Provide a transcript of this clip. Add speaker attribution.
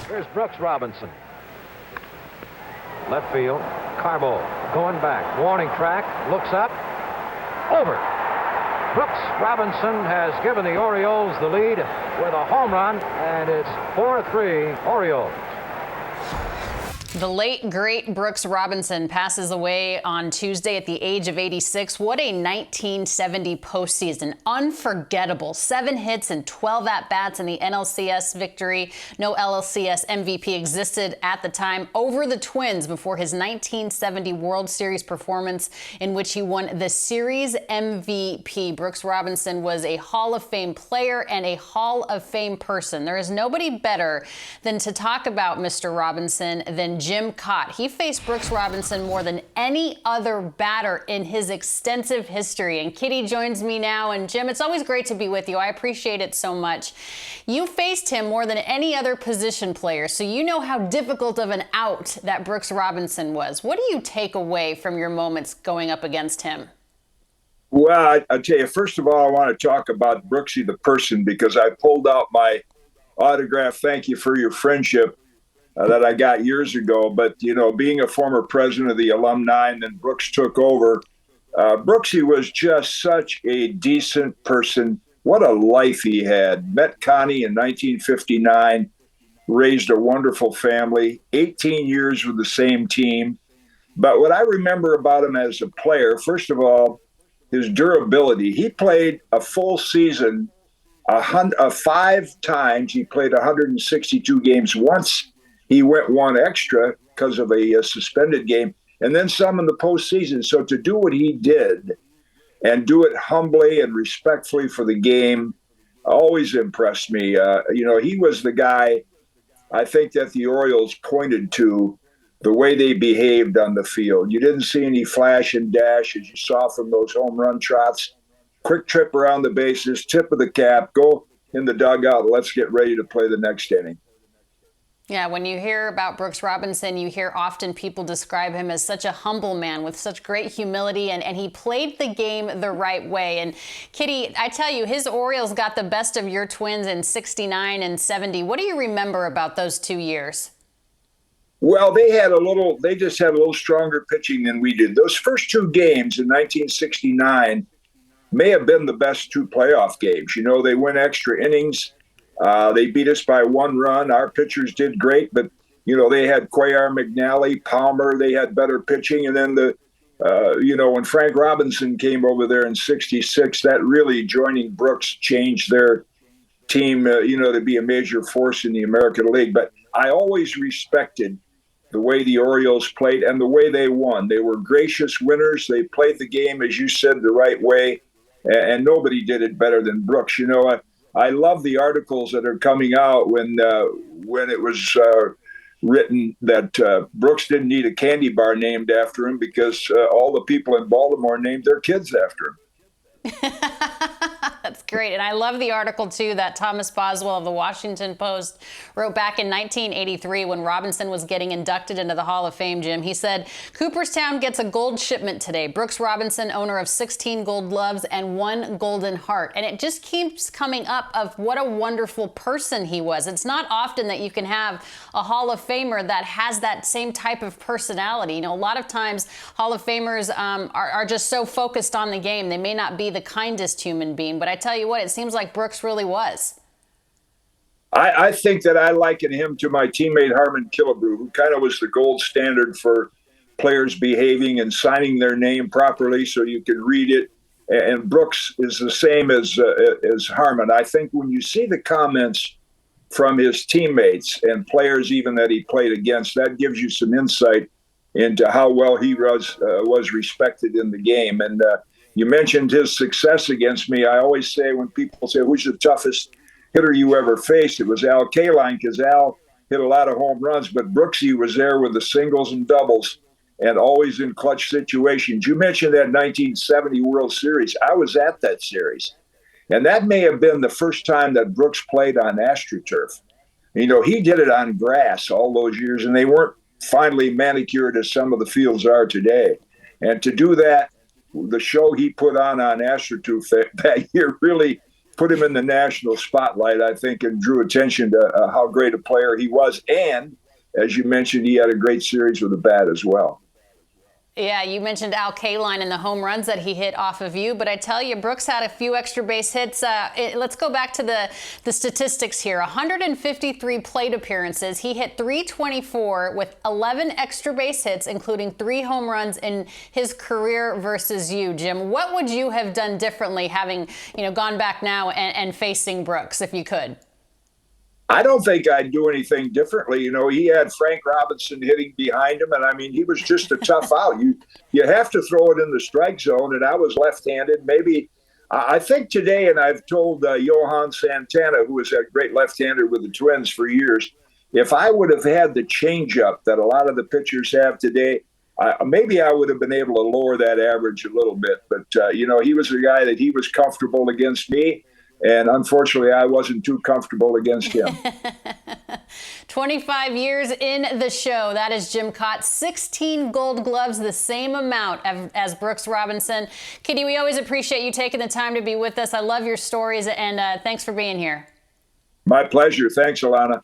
Speaker 1: Here's Brooks Robinson. Left field. Carbo going back. Warning track. Looks up. Over. Brooks Robinson has given the Orioles the lead with a home run, and it's 4-3 Orioles.
Speaker 2: The late, great Brooks Robinson passes away on Tuesday at the age of 86. What a 1970 postseason. Unforgettable. 7 hits and 12 at-bats in the NLCS victory. No LCS MVP existed at the time over the Twins before his 1970 World Series performance in which he won the series MVP. Brooks Robinson was a Hall of Fame player and a Hall of Fame person. There is nobody better than to talk about Mr. Robinson than Jim Kaat. He faced Brooks Robinson more than any other batter in his extensive history. And Kitty joins me now. And Jim, it's always great to be with you. I appreciate it so much. You faced him more than any other position player, so you know how difficult of an out that Brooks Robinson was. What do you take away from your moments going up against him?
Speaker 3: Well, I'll tell you, first of all, I want to talk about Brooksie the person, because I pulled out my autograph, thank you for your friendship, that I got years ago. But, you know, being a former president of the alumni and then Brooks took over, Brooksie was just such a decent person. What a life he had. Met Connie in 1959, raised a wonderful family, 18 years with the same team. But what I remember about him as a player, first of all, his durability. He played a full season 5 times. He played 162 games. Once he went one extra because of a suspended game, and then some in the postseason. So to do what he did and do it humbly and respectfully for the game always impressed me. You know, he was the guy I think that the Orioles pointed to, the way they behaved on the field. You didn't see any flash and dash as you saw from those home run trots. Quick trip around the bases, tip of the cap, go in the dugout, let's get ready to play the next inning.
Speaker 2: Yeah, when you hear about Brooks Robinson, you hear often people describe him as such a humble man with such great humility, and he played the game the right way. And Kitty, I tell you, his Orioles got the best of your Twins in 69 and 70. What do you remember about those 2 years?
Speaker 3: Well, they just had a little stronger pitching than we did. Those first 2 games in 1969 may have been the best 2 playoff games. You know, they went extra innings. They beat us by 1 run. Our pitchers did great, but, you know, they had Cuellar, McNally, Palmer. They had better pitching. And then when Frank Robinson came over there in 66, that really, joining Brooks, changed their team, to be a major force in the American League. But I always respected the way the Orioles played and the way they won. They were gracious winners. They played the game, as you said, the right way. And nobody did it better than Brooks. You know, I love the articles that are coming out when it was written that Brooks didn't need a candy bar named after him because all the people in Baltimore named their kids after him.
Speaker 2: That's great. And I love the article, too, that Thomas Boswell of the Washington Post wrote back in 1983 when Robinson was getting inducted into the Hall of Fame, Jim. He said, Cooperstown gets a gold shipment today. Brooks Robinson, owner of 16 gold gloves and 1 golden heart. And it just keeps coming up of what a wonderful person he was. It's not often that you can have a Hall of Famer that has that same type of personality. You know, a lot of times Hall of Famers are just so focused on the game. They may not be the kindest human being, but I tell you what, it seems like Brooks really was.
Speaker 3: I think that I liken him to my teammate Harmon Killebrew, who kind of was the gold standard for players behaving and signing their name properly so you can read it. And Brooks is the same as Harmon. I think when you see the comments from his teammates and players even that he played against, that gives you some insight into how well he was respected in the game. And you mentioned his success against me. I always say, when people say, who's the toughest hitter you ever faced, it was Al Kaline, because Al hit a lot of home runs, but Brooksie was there with the singles and doubles and always in clutch situations. You mentioned that 1970 World Series. I was at that series, and that may have been the first time that Brooks played on AstroTurf. You know, he did it on grass all those years, and they weren't finely manicured as some of the fields are today. And to do that, the show he put on AstroTurf that year really put him in the national spotlight, I think, and drew attention to how great a player he was. And as you mentioned, he had a great series with the bat as well.
Speaker 2: Yeah, you mentioned Al Kaline and the home runs that he hit off of you, but I tell you, Brooks had a few extra base hits. Let's go back to the statistics here. 153 plate appearances. He hit 324 with 11 extra base hits, including 3 home runs in his career versus you, Jim. What would you have done differently, having gone back now and facing Brooks, if you could?
Speaker 3: I don't think I'd do anything differently. He had Frank Robinson hitting behind him, and I mean, he was just a tough out. You have to throw it in the strike zone, and I was left-handed. Maybe I think today, and I've told Johan Santana, who was a great left-hander with the Twins for years, if I would have had the changeup that a lot of the pitchers have today, maybe I would have been able to lower that average a little bit. But he was a guy that he was comfortable against me. And unfortunately, I wasn't too comfortable against him.
Speaker 2: 25 years in the show. That is Jim Kaat. 16 Gold Gloves, the same amount as Brooks Robinson. Kitty, we always appreciate you taking the time to be with us. I love your stories, and thanks for being here.
Speaker 3: My pleasure. Thanks, Alana.